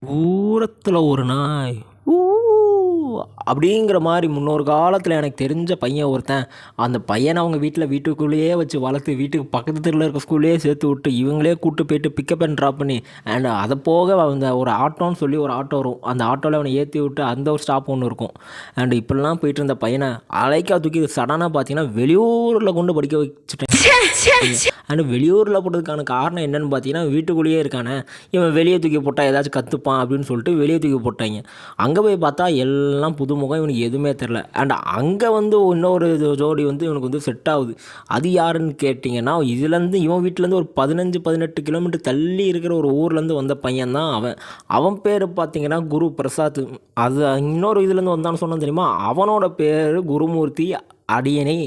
தூரத்தில் ஒரு நாய் ஊ அப்படிங்கிற மாதிரி முன்னொரு காலத்தில் எனக்கு தெரிஞ்ச பையன் ஒருத்தன். அந்த பையனை அவங்க வீட்டுக்குள்ளேயே வச்சு வளர்த்து வீட்டுக்கு பக்கத்து தெருவில் இருக்க ஸ்கூல்லேயே சேர்த்து விட்டு இவங்களே கூப்பிட்டு போயிட்டு பிக்கப் அண்ட் ட்ராப் பண்ணி அண்ட் அதை போக அந்த ஒரு ஆட்டோன்னு சொல்லி ஒரு ஆட்டோ வரும். அந்த ஆட்டோவில் அவனை ஏற்றி விட்டு அந்த ஒரு ஸ்டாப் ஒன்று இருக்கும். அண்ட் இப்படிலாம் போயிட்டு இருந்த பையனை அலைக்கா தூக்கி சடனாக பார்த்தீங்கன்னா வெளியூரில் கொண்டு படிக்க வச்சுட்டேன். அண்ட் வெளியூரில் போட்டதுக்கான காரணம் என்னென்னு பார்த்தீங்கன்னா வீட்டுக்குள்ளேயே இருக்கானே இவன் வெளியே தூக்கி போட்டால் ஏதாச்சும் கற்றுப்பான் அப்படின்னு சொல்லிட்டு வெளியே தூக்கி போட்டாங்க. அங்கே போய் பார்த்தா எல்லாம் புதுமுகம், இவனுக்கு எதுவுமே தெரில. அண்ட் அங்கே இன்னொரு ஜோடி இவனுக்கு செட் ஆகுது. அது யாருன்னு கேட்டிங்கன்னா இதுலேருந்து இவன் வீட்டிலேருந்து ஒரு 15-18 கிலோமீட்டர் தள்ளி இருக்கிற ஒரு ஊர்லேருந்து வந்த பையன் தான் அவன். அவன் பேர் பார்த்தீங்கன்னா குரு பிரசாத். அது இன்னொரு இதுலேருந்து வந்தான்னு சொன்னான் தெரியுமா, அவனோட பேர் குருமூர்த்தி அடியனை.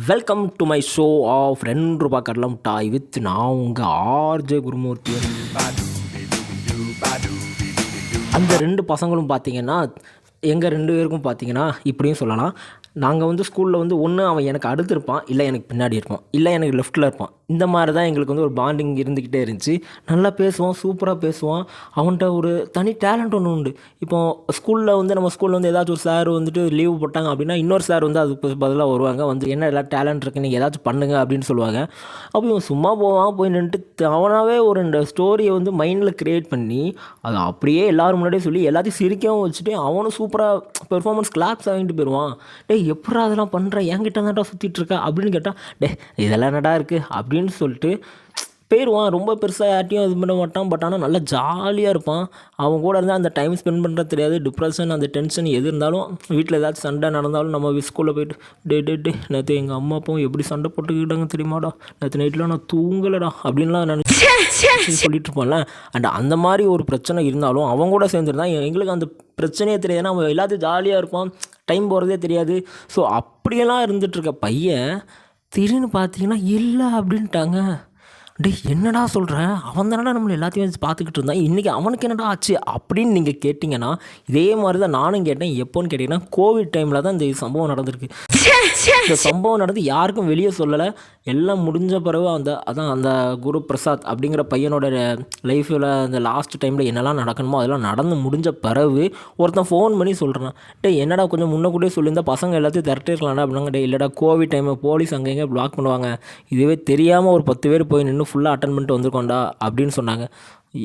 Welcome to my show of 2 ரூபா கடலம் டாய் வித் நான் உங்கள் ஆர்ஜே குருமூர்த்தி. அந்த 2 பசங்களும் பார்த்தீங்கன்னா எங்கள் 2 பேருக்கும் பார்த்தீங்கன்னா இப்படியும் சொல்லலாம். நாங்கள் ஸ்கூலில் ஒன்று அவன் எனக்கு அடுத்து இருப்பான், இல்லை எனக்கு பின்னாடி இருப்பான், இல்லை எனக்கு லெஃப்ட்டில் இருப்பான். இந்த மாதிரி தான் எங்களுக்கு ஒரு பாண்டிங் இருந்துக்கிட்டே இருந்துச்சு. நல்லா பேசுவான், சூப்பராக பேசுவான். அவன்கிட்ட ஒரு தனி டேலண்ட் ஒன்று உண்டு. இப்போது ஸ்கூலில் நம்ம ஸ்கூலில் ஏதாச்சும் ஒரு சார் லீவு போட்டாங்க அப்படின்னா இன்னொரு சார் அதுக்கு பதிலாக வருவாங்க. என்ன எல்லாம் டேலண்ட் இருக்குது, நீங்கள் ஏதாச்சும் பண்ணுங்க அப்படின்னு சொல்லுவாங்க. அப்போ இவன் சும்மா போவான், போய் நின்றுட்டு அவனாகவே ஒரு ஸ்டோரியை மைண்டில் க்ரியேட் பண்ணி அதை அப்படியே எல்லோரும் முன்னாடியே சொல்லி எல்லாத்தையும் சிரிக்கவும் வச்சுட்டு அவனும் சூப்பராக பெர்ஃபார்மன்ஸ் கிளாப்ஸ் வாங்கிட்டு போயிடுவான். எப்படா அதெல்லாம் பண்ணுற, என்கிட்ட தான்டா சுற்றிட்டுருக்கா அப்படின்னு கேட்டால் இதெல்லாம் என்னடா இருக்குது அப்படின்னு சொல்லிட்டு போயிடுவான். ரொம்ப பெருசாக யார்ட்டையும் இது பண்ண மாட்டான். பட் ஆனால் நல்லா ஜாலியாக இருப்பான். அவன் கூட இருந்தால் அந்த டைம் ஸ்பெண்ட் பண்ணுறது தெரியாது. டிப்ரெஷன், அந்த டென்ஷன் எது இருந்தாலும், வீட்டில் ஏதாச்சும் சண்டை நடந்தாலும் நம்ம ஸ்கூலில் போய்ட்டு டே நேற்று எங்கள் அம்மா அப்பாவும் எப்படி சண்டை போட்டுக்கிட்டாங்க தெரியுமாடா, நேற்று நைட்டில் நான் தூங்கலடா அப்படின்லாம் நினச்சி சொல்லிட்டு இருப்பான்ல. அண்ட் அந்த மாதிரி ஒரு பிரச்சனை இருந்தாலும் அவன் கூட சேர்ந்துருந்தான் எங்களுக்கு அந்த பிரச்சனையே தெரியாதுன்னா அவன் எல்லாத்தையும் ஜாலியாக இருப்பான், டைம் போகிறதே தெரியாது. ஸோ அப்படியெல்லாம் இருந்துகிட்ருக்க பையன் திடீர்னு பார்த்தீங்கன்னா இல்லை அப்படின்ட்டாங்க. என்னடா சொல்கிறேன், அவன் தானடா நம்மளை எல்லாத்தையும் வச்சு பார்த்துக்கிட்டு இருந்தான், இன்றைக்கி அவனுக்கு என்னடா ஆச்சு அப்படின்னு நீங்கள் கேட்டிங்கன்னா இதே மாதிரி தான் நானும் கேட்டேன். எப்போன்னு கேட்டிங்கன்னா கோவிட் டைமில் தான் இந்த சம்பவம் நடந்திருக்கு. இந்த சம்பவம் நடந்து யாருக்கும் வெளியே சொல்லலை. எல்லாம் முடிஞ்ச பிறகு அந்த குரு பிரசாத் அப்படிங்கிற பையனோட லைஃப்பில் அந்த லாஸ்ட் டைமில் என்னெல்லாம் நடக்கணுமோ அதெல்லாம் நடந்து முடிஞ்ச பிறகு ஒருத்தன் ஃபோன் பண்ணி சொல்கிறான், என்னடா கொஞ்சம் முன்னக்கூட்டியே சொல்லியிருந்தா பசங்க எல்லாத்தையும் திரட்டிருக்கலாம்டா அப்படின்னாங்க. இல்லைடா கோவிட் டைமு போலீஸ் அங்கங்கே பிளாக் பண்ணுவாங்க, இதுவே தெரியாமல் ஒரு 10 பேர் போய் நின்று ஃபுல்லாக அட்டன் பண்ணிட்டு வந்திருக்கோண்டா அப்படின்னு சொன்னாங்க.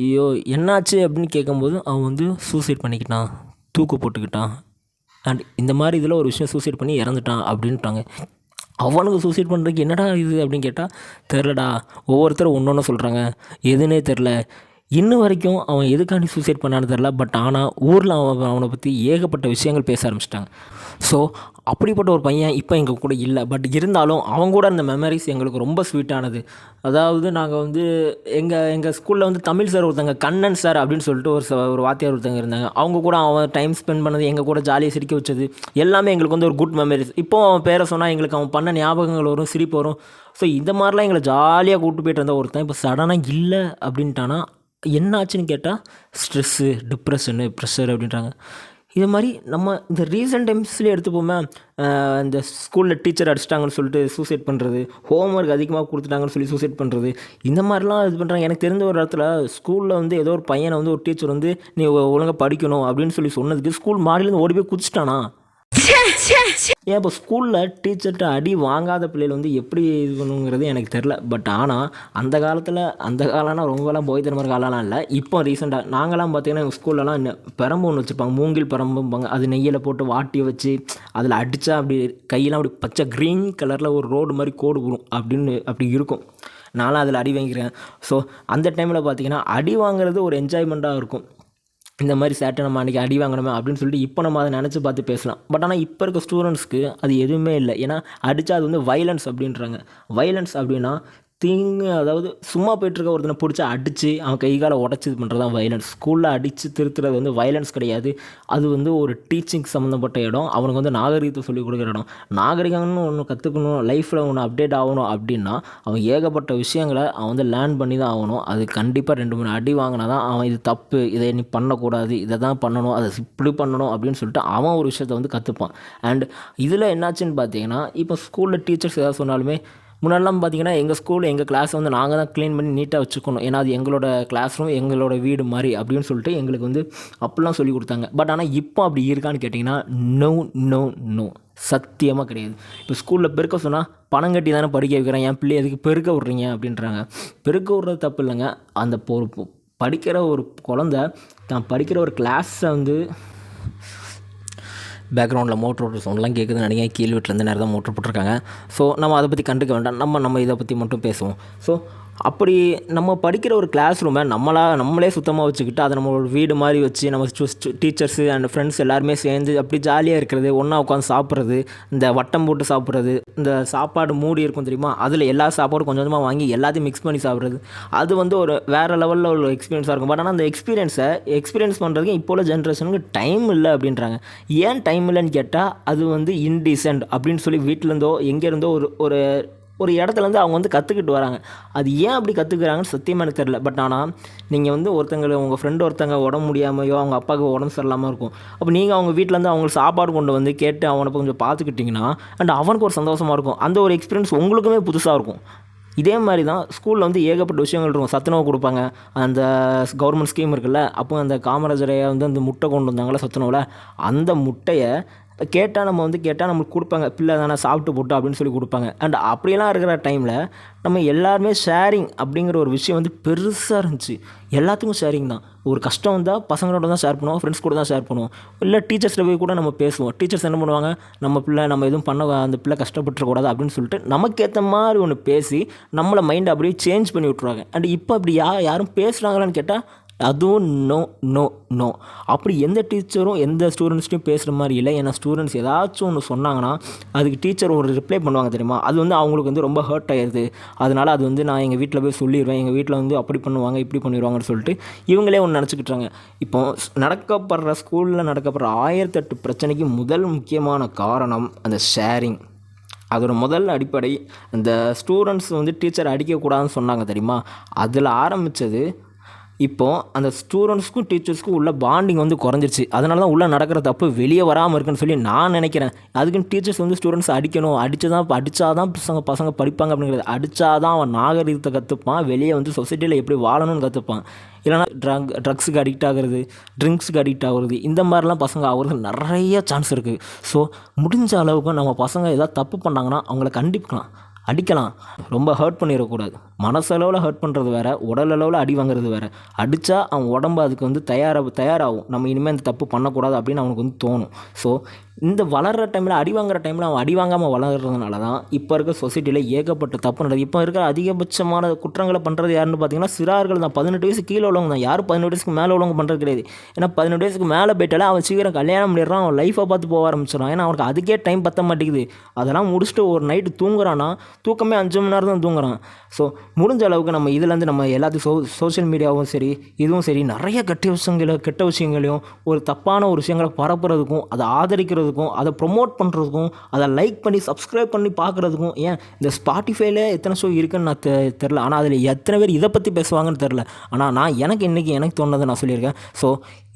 ஐயோ என்னாச்சு அப்படின்னு கேட்கும்போது அவன் சூசைட் பண்ணிக்கிட்டான், தூக்கு போட்டுக்கிட்டான். அண்ட் இந்த மாதிரி இதில் ஒரு விஷயம் சூசைட் பண்ணி இறந்துட்டான் அப்படின்ட்டாங்க. அவனுக்கு சூசைட் பண்ணுறதுக்கு என்னடா இது அப்படின்னு கேட்டால் தெரிலடா, ஒவ்வொருத்தரும் ஒன்று ஒன்று சொல்கிறாங்க, எதுனே தெரில. இன்னும் வரைக்கும் அவன் எதுக்காண்டி சூசைட் பண்ணான்னு தெரில. பட் ஆனால் ஊரில் அவனை பற்றி ஏகப்பட்ட விஷயங்கள் பேச ஆரம்பிச்சிட்டாங்க. ஸோ அப்படிப்பட்ட ஒரு பையன் இப்போ எங்கள் கூட இல்லை. பட் இருந்தாலும் அவங்க கூட அந்த மெமரிஸ் எங்களுக்கு ரொம்ப ஸ்வீட்டானது. அதாவது நாங்கள் எங்கள் ஸ்கூலில் தமிழ் சார் ஒருத்தங்க கண்ணன் சார் அப்படின்னு சொல்லிட்டு ஒரு வாத்தியார் ஒருத்தங்க இருந்தாங்க. அவங்க கூட அவன் டைம் ஸ்பெண்ட் பண்ணது, எங்கள் கூட ஜாலியாக சிரிக்க வச்சது எல்லாமே எங்களுக்கு ஒரு குட் மெமரிஸ். இப்போது அவன் பேரை சொன்னால் எங்களுக்கு அவன் பண்ண ஞாபகங்கள் வரும், சிரிப்பு வரும். ஸோ இந்த மாதிரிலாம் எங்களை ஜாலியாக கூப்பிட்டு போயிட்டு இருந்த ஒருத்தன் இப்போ சடனாக இல்லை அப்படின்ட்டானா என்ன ஆச்சுன்னு கேட்டால் ஸ்ட்ரெஸ்ஸு, டிப்ரெஷனு, ப்ரெஷர் அப்படின்றாங்க. இது மாதிரி நம்ம இந்த ரீசெண்ட் டைம்ஸ்லேயே எடுத்துப்போமே, இந்த ஸ்கூலில் டீச்சர் அடிச்சிட்டாங்கன்னு சொல்லிட்டு சூசைட் பண்ணுறது, ஹோம்ஒர்க் அதிகமாக கொடுத்துட்டாங்கன்னு சொல்லி சூசைட் பண்ணுறது, இந்த மாதிரிலாம் இது பண்ணுறாங்க. எனக்கு தெரிஞ்ச ஒரு இடத்துல ஸ்கூலில் ஏதோ ஒரு பையனை ஒரு டீச்சர் நீ ஒழுங்காக படிக்கணும் அப்படின்னு சொல்லி சொன்னதுக்கு ஸ்கூல் மாடிலேருந்து ஓடி போய் குதிச்சிட்டானா. ஏன் இப்போ ஸ்கூலில் டீச்சர்கிட்ட அடி வாங்காத பிள்ளைகள் எப்படி இது பண்ணுங்கிறது எனக்கு தெரில. பட் ஆனால் அந்த காலம்னா ரொம்பலாம் போய் தர மாதிரி காலம்லாம் இல்லை. இப்போ ரீசெண்டாக நாங்களாம் பார்த்திங்கன்னா எங்கள் ஸ்கூல்லலாம் பெரம்பு ஒன்று வச்சுருப்பாங்க, மூங்கில் பெரம்பும்பாங்க. அது நெய்யில் போட்டு வாட்டி வச்சு அதில் அடித்தா அப்படி கையெல்லாம் அப்படி பச்சை க்ரீன் கலரில் ஒரு ரோடு மாதிரி கோடு வரும் அப்படி இருக்கும். நானும் அதில் அடி வாங்கிக்கிறேன். ஸோ அந்த டைமில் பார்த்திங்கன்னா அடி வாங்குறது ஒரு என்ஜாய்மெண்ட்டாக இருக்கும். இந்த மாதிரி சேட்டை நம்ம அன்றைக்கி அடி வாங்கணுமே அப்படின்னு சொல்லிட்டு இப்போ நம்ம அதை நினச்சி பார்த்து பேசலாம். பட் ஆனால் இப்போ இருக்க ஸ்டூடெண்ட்ஸ்க்கு அது எதுவுமே இல்லை. ஏன்னா அடித்தா அது வைலன்ஸ் அப்படின்றாங்க. வைலன்ஸ் அப்படின்னா அதாவது சும்மா போய்ட்டுருக்க ஒருத்தனை பிடிச்சி அடித்து அவன் கை காலை உடச்சி இது பண்ணுறது தான் வைலன்ஸ். ஸ்கூலில் அடித்து திருத்துறது வைலன்ஸ் கிடையாது. அது ஒரு டீச்சிங் சம்மந்தப்பட்ட இடம். அவனுக்கு நாகரிகத்தை சொல்லிக் கொடுக்குற இடம். நாகரிகம்னு ஒன்று கற்றுக்கணும், லைஃப்பில் ஒன்று அப்டேட் ஆகணும் அப்படின்னா அவன் ஏகப்பட்ட விஷயங்களை அவன் லேர்ன் பண்ணி தான் ஆகணும். அது கண்டிப்பாக 2-3 அடி வாங்கினா தான் அவன் இது தப்பு, இதை நீ பண்ணக்கூடாது, இதை தான் பண்ணணும், அதை இப்படி பண்ணணும் அப்படின்னு சொல்லிட்டு அவன் ஒரு விஷயத்தை கற்றுப்பான். அண்ட் இதில் என்னாச்சுன்னு பார்த்தீங்கன்னா இப்போ ஸ்கூலில் டீச்சர்ஸ் ஏதாவது சொன்னாலுமே முன்னாடிலாம் பார்த்தீங்கன்னா எங்கள் ஸ்கூல் எங்கள் கிளாஸ் வந்து நாங்கள் தான் க்ளீன் பண்ணி நீட்டாக வச்சுக்கணும். ஏன்னா அது எங்களோட கிளாஸ் ரூம் எங்களோட வீடு மாதிரி அப்படின்னு சொல்லிட்டு எங்களுக்கு வந்து அப்படிலாம் சொல்லி கொடுத்தாங்க. பட் ஆனால் இப்போ அப்படி இருக்கான்னு கேட்டிங்கன்னா நோ நோ நோ, சத்தியமாக கிடையாது. இப்போ ஸ்கூலில் பெருக்க சொன்னால் பணம் கட்டி தானே படிக்க வைக்கிறேன், என் பிள்ளை எதுக்கு பெருக்க விட்றீங்க அப்படின்றாங்க. பெருக்க விட்றது தப்பு இல்லைங்க. அந்த படிக்கிற ஒரு குழந்த தான் படிக்கிற ஒரு கிளாஸை வந்து பேக்ரவுண்டில் மோட்ரு ஓட்டுற சவுண்ட்லாம் கேட்குதுன்னு நினைக்கிறேன். கீழ் வீட்டிலேருந்து நேரம் தான் மோட்ரு போட்டிருக்காங்க. ஸோ நம்ம அதை பற்றி கண்டுக்க வேண்டாம். நம்ம இதை பற்றி மட்டும் பேசுவோம். ஸோ அப்படி நம்ம படிக்கிற ஒரு கிளாஸ் ரூமை நம்மளே சுத்தமாக வச்சுக்கிட்டு அதை நம்ம ஒரு வீடு மாதிரி வச்சு நம்ம டீச்சர்ஸு அண்ட் ஃப்ரெண்ட்ஸ் எல்லாருமே சேர்ந்து அப்படி ஜாலியாக இருக்கிறது, ஒன்றா உட்காந்து சாப்பிட்றது, இந்த வட்டம் போட்டு சாப்பிட்றது, இந்த சாப்பாடு மூடி இருக்கும் தெரியுமா, அதில் எல்லா சாப்பாடும் கொஞ்சம் கொஞ்சமாக வாங்கி எல்லாத்தையும் மிக்ஸ் பண்ணி சாப்பிட்றது, அது வந்து ஒரு வேறு லெவலில் ஒரு எக்ஸ்பீரியன்ஸாக இருக்கும். பட் ஆனால் அந்த எக்ஸ்பீரியன்ஸ் பண்ணுறதுக்கு இப்போ உள்ள ஜென்ரேஷனுக்கு டைம் இல்லை அப்படின்றாங்க. ஏன் டைம் இல்லைன்னு கேட்டால் அது வந்து இன்டீசென்ட் அப்படின்னு சொல்லி வீட்டிலேருந்தோ எங்கேருந்தோ ஒரு இடத்துலேருந்து அவங்க வந்து கற்றுக்கிட்டு வராங்க. அது ஏன் அப்படி கற்றுக்குறாங்கன்னு சத்தியமாக எனக்கு தெரில. பட் ஆனால் நீங்கள் வந்து உங்கள் ஃப்ரெண்டு ஒருத்தங்க உடம்பு முடியாமையோ அவங்க அப்பாவுக்கு உடம்பு சரியில்லாமல் இருக்கும். அப்போ நீங்கள் அவங்க வீட்டிலேருந்து அவங்களுக்கு சாப்பாடு கொண்டு வந்து கேட்டு அவனை கொஞ்சம் பார்த்துக்கிட்டிங்கன்னா அண்ட் அவனுக்கு ஒரு சந்தோஷமாக இருக்கும். அந்த ஒரு எக்ஸ்பீரியன்ஸ் உங்களுக்குமே புதுசாக இருக்கும். இதே மாதிரி தான் ஸ்கூலில் வந்து ஏகப்பட்ட விஷயங்கள் இருக்கும். சத்துணவு கொடுப்பாங்க. அந்த கவர்மெண்ட் ஸ்கீம் இருக்குல்ல, அப்போ அந்த காமராஜரையை வந்து அந்த முட்டை கொண்டு வந்தாங்களே சத்துணவில், அந்த முட்டையை கேட்டால் நம்மளுக்கு கொடுப்பாங்க. பிள்ளை தானே சாப்பிட்டு போட்டு அப்படின்னு சொல்லி கொடுப்பாங்க. அண்ட் அப்படியெல்லாம் இருக்கிற டைமில் நம்ம எல்லாருமே ஷேரிங் அப்படிங்கிற ஒரு விஷயம் வந்து பெருசாக இருந்துச்சு. எல்லாத்துக்கும் ஷேரிங் தான். ஒரு கஷ்டம் வந்தால் பசங்களோட தான் ஷேர் பண்ணுவோம், ஃப்ரெண்ட்ஸ் கூட தான் ஷேர் பண்ணுவோம், இல்லை டீச்சர்ஸில் போய் கூட நம்ம பேசுவோம். டீச்சர்ஸ் என்ன பண்ணுவாங்க, நம்ம எதுவும் அந்த பிள்ளை கஷ்டப்பட்டுறக்கூடாது அப்படின்னு சொல்லிட்டு நமக்கேற்ற மாதிரி ஒன்று பேசி நம்மளை மைண்டை அப்படியே சேஞ்ச் பண்ணி விட்ருவாங்க. அண்ட் இப்போ அப்படி யாரும் பேசுகிறாங்களான்னு கேட்டால் அதுவும் நோ நோ நோ. அப்படி எந்த டீச்சரும் எந்த ஸ்டூடெண்ட்ஸ்ட்டையும் பேசுகிற மாதிரி இல்லை. ஏன்னா ஸ்டூடெண்ட்ஸ் ஏதாச்சும் ஒன்று சொன்னாங்கன்னா அதுக்கு டீச்சர் ஒரு ரிப்ளை பண்ணுவாங்க தெரியுமா, அது வந்து அவங்களுக்கு வந்து ரொம்ப ஹர்ட் ஆயிடுது. அதனால் அது வந்து நான் எங்கள் வீட்டில் போய் சொல்லிடுவேன், எங்கள் வீட்டில் வந்து அப்படி பண்ணுவாங்க இப்படி பண்ணிடுவாங்கன்னு சொல்லிட்டு இவங்களே ஒன்று நினச்சிக்கிட்டாங்க. இப்போ ஸ்கூலில் நடக்கப்படுற 1008 பிரச்சனைக்கு முதல் முக்கியமான காரணம் அந்த ஷேரிங். அதோட முதல் அடிப்படை அந்த ஸ்டூடெண்ட்ஸ் வந்து டீச்சர் அடிக்கக்கூடாதுன்னு சொன்னாங்க தெரியுமா, அதில் ஆரம்பித்தது. இப்போது அந்த ஸ்டூடெண்ட்ஸ்க்கும் டீச்சர்ஸ்க்கும் உள்ள பாண்டிங் வந்து குறைஞ்சிருச்சு. அதனால தான் உள்ளே நடக்கிற தப்பு வெளியே வராமல் இருக்குன்னு சொல்லி நான் நினைக்கிறேன். அதுக்குன்னு டீச்சர்ஸ் வந்து ஸ்டூடெண்ட்ஸ் அடிக்கணும், அடித்தா தான் பசங்க படிப்பாங்க அப்படிங்கிறது. அடித்தா தான் அவன் நாகரிகத்தை கற்றுப்பான், வெளியே வந்து சொசைட்டியில் எப்படி வாழணும்னு கற்றுப்பான். இல்லைனா ட்ரக்ஸுக்கு அடிக்ட் ஆகிறது, ட்ரிங்க்ஸுக்கு அடிக்ட் ஆகுறது, இந்த மாதிரிலாம் பசங்க ஆகுறது நிறைய சான்ஸ் இருக்குது. ஸோ முடிஞ்ச அளவுக்கு நம்ம பசங்க ஏதாவது தப்பு பண்ணாங்கன்னா அவங்கள கண்டிக்கலாம், அடிக்கலாம், ரொம்ப ஹர்ட் பண்ணிடக்கூடாது. மனசளவில் ஹர்ட் பண்ணுறது வேறு, உடல் அளவில் அடி வாங்குறது வேறு. அடித்தா அவன் உடம்பு அதுக்கு வந்து தயாராகும். நம்ம இனிமேல் இந்த தப்பு பண்ணக்கூடாது அப்படின்னு அவனுக்கு வந்து தோணும். ஸோ இந்த வளர்கிற டைமில் அடி வாங்குற டைமில் அவன் அடி வாங்காமல் வளர்கிறதுனால தான் இப்போ இருக்க சொசைட்டியில் ஏகப்பட்ட தப்பு நடக்குது. இப்போ இருக்கிற அதிகபட்சமான குற்றங்களை பண்ணுறது யாருன்னு பார்த்தீங்கன்னா சிறார்கள் தான். 18 வயசு கீழே உள்ளவங்க தான். யாரும் 18 வயசுக்கு மேலே உள்ளவங்க பண்ணுறது கிடையாது. ஏன்னா 18 வயசுக்கு மேலே போயிட்டாலே அவன் சீக்கிரம் கல்யாணம் பண்ணிடுறான், அவன் லைஃப்பை பார்த்து போக ஆரம்பிச்சிடறான். ஏன்னா அவனுக்கு அதுக்கே டைம் பற்ற மாட்டேங்குது. அதெல்லாம் முடிச்சுட்டு ஒரு நைட்டு தூங்குறான்னா தூக்கமே 5 மணி நேரம் தான் தூங்குறான். ஸோ முடிஞ்ச அளவுக்கு நம்ம இதுலேருந்து நம்ம எல்லாத்தையும் சோஷியல் மீடியாவும் சரி இதுவும் சரி நிறைய கெட்ட விஷயங்களையும் ஒரு தப்பான ஒரு விஷயங்களை பரப்புறதுக்கும் அதை ஆதரிக்கிறதுக்கும் அதை ப்ரொமோட் பண்ணுறதுக்கும் அதை லைக் பண்ணி சப்ஸ்கிரைப் பண்ணி பார்க்குறதுக்கும், ஏன் இந்த ஸ்பாட்டிஃபைல எத்தனை ஷோ இருக்குன்னு நான் தெரில, ஆனால் அதில் எத்தனை பேர் இதை பற்றி பேசுவாங்கன்னு தெரில. ஆனால் நான் எனக்கு தோணுனதை நான் சொல்லியிருக்கேன். ஸோ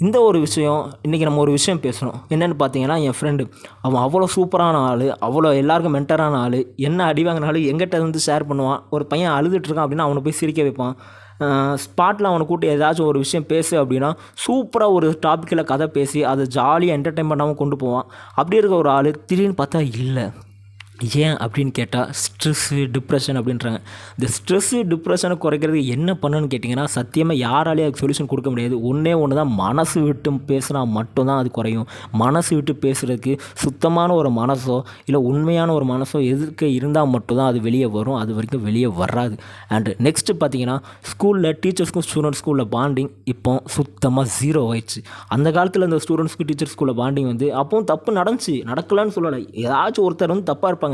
இந்த ஒரு விஷயம் இன்றைக்கி நம்ம ஒரு விஷயம் பேசணும். என்னென்னு பார்த்தீங்கன்னா, என் ஃப்ரெண்டு அவன் அவ்வளோ சூப்பரான ஆள், அவ்வளோ எல்லாருக்கும் மென்டரான ஆள். என்ன அடி வாங்கினாலும் எங்கிட்ட வந்து ஷேர் பண்ணுவான். ஒரு பையன் அழுதுட்டுருக்கான் அப்படின்னா அவனை போய் சிரிக்க வைப்பான். ஸ்பாட்டில் அவனை கூட்டி ஏதாச்சும் ஒரு விஷயம் பேசு அப்படின்னா சூப்பராக ஒரு டாப்பிக்கில் கதை பேசி அதை ஜாலியாக என்டர்டெயின்மெண்ட்டாகவும் கொண்டு போவான். அப்படி இருக்க ஒரு ஆள் திடீர்னு பார்த்தா இல்லை. ஏன் அப்படின்னு கேட்டால் ஸ்ட்ரெஸ்ஸு டிப்ரெஷன் அப்படின்றாங்க. இந்த ஸ்ட்ரெஸ்ஸு டிப்ரெஷனை குறைக்கிறதுக்கு என்ன பண்ணணும்னு கேட்டிங்கன்னா சத்தியமாக யாராலேயும் அதுக்கு சொல்யூஷன் கொடுக்க முடியாது. ஒன்று தான் மனசு விட்டு பேசுனா மட்டும்தான் அது குறையும். மனசு விட்டு பேசுகிறதுக்கு சுத்தமான ஒரு மனசோ இல்லை உண்மையான ஒரு மனசோ எதிர்க்க இருந்தால் மட்டும்தான் அது வெளியே வரும். அது வரைக்கும் வெளியே வராது. அண்டு நெக்ஸ்ட்டு பார்த்தீங்கன்னா ஸ்கூலில் டீச்சர்ஸ்க்கும் ஸ்டூடெண்ட்ஸ்க்கும் உள்ள பாண்டிங் இப்போ சுத்தமாக 0 ஆயிடுச்சு. அந்த காலத்தில் இந்த ஸ்டூடெண்ட்ஸ்க்கும் டீச்சர்ஸ்க்குள்ள பாண்டிங் வந்து அப்பவும் தப்பு நடக்கலான்னு சொல்லலை. ஏதாச்சும் ஒருத்தர் வந்து தப்பாக இருப்பாங்க.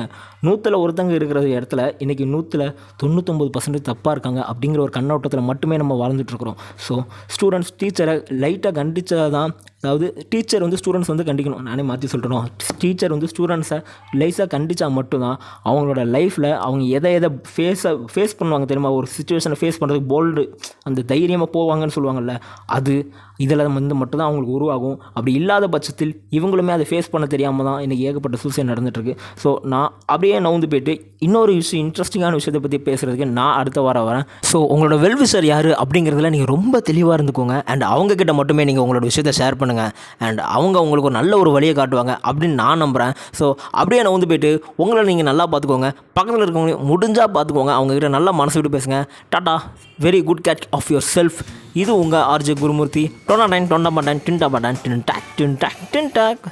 100ல் ஒருத்தங்க இருக்கிற இடத்துல இன்றைக்கி 100ல் 99% தப்பாக இருக்காங்க அப்படிங்கிற ஒரு கண்ணோட்டத்தில் மட்டுமே நம்ம வாழ்ந்துட்டுருக்குறோம். ஸோ ஸ்டூடெண்ட்ஸ் டீச்சரை லைட்டாக கண்டித்தா தான் அதாவது டீச்சர் வந்து ஸ்டூடெண்ட்ஸ் வந்து கண்டிக்கணும். நானே மாற்றி சொல்லிட்டணும். டீச்சர் வந்து ஸ்டூடெண்ட்ஸை லைஸாக கண்டித்தா மட்டும்தான் அவங்களோட லைஃப்பில் அவங்க எதை ஃபேஸ் பண்ணுவாங்க தெரியுமா, ஒரு சுச்சுவேஷனை ஃபேஸ் பண்ணுறதுக்கு போல்டு அந்த தைரியமாக போவாங்கன்னு சொல்லுவாங்கள்ல, அது இதில் வந்து மட்டும்தான் அவங்களுக்கு உருவாகும். அப்படி இல்லாத பட்சத்தில் இவங்களுமே அதை ஃபேஸ் பண்ண தெரியாமல் தான் இன்றைக்கி ஏகப்பட்ட சூசைட் நடந்துகிட்ருக்கு. ஸோ நான் அப்படியே நவுந்து போய்ட்டு இன்னொரு இன்ட்ரெஸ்டிங்கான விஷயத்தை பற்றி பேசுகிறதுக்கு நான் அடுத்த வாரம் வரேன். ஸோ உங்களோட வெல்விஷர் யார் அப்படிங்கிறதுல நீங்கள் ரொம்ப தெளிவாக இருந்துக்கோங்க. அண்ட் அவங்கக்கிட்ட மட்டுமே நீங்கள் உங்களோட விஷயத்தை ஷேர் பண்ணுங்கள். அண்ட் அவங்க உங்களுக்கு ஒரு நல்ல ஒரு வழியை காட்டுவாங்க அப்படின்னு நான் நம்புகிறேன். ஸோ அப்படியே நவுந்து போய்ட்டு உங்களை நீங்கள் நல்லா பார்த்துக்கோங்க. பக்கத்தில் இருக்கவங்க முடிஞ்சால் பார்த்துக்கோங்க. அவங்கக்கிட்ட நல்லா மனசு விட்டு பேசுங்க. Tata, very good catch of yourself. இது உங்கள் ஆர்ஜே குருமூர்த்தி. டொன்னா டைன் டொண்டா பட்டான் டின்டா பட்டான் டின் டாக் டின் டாக் டின் டாக்.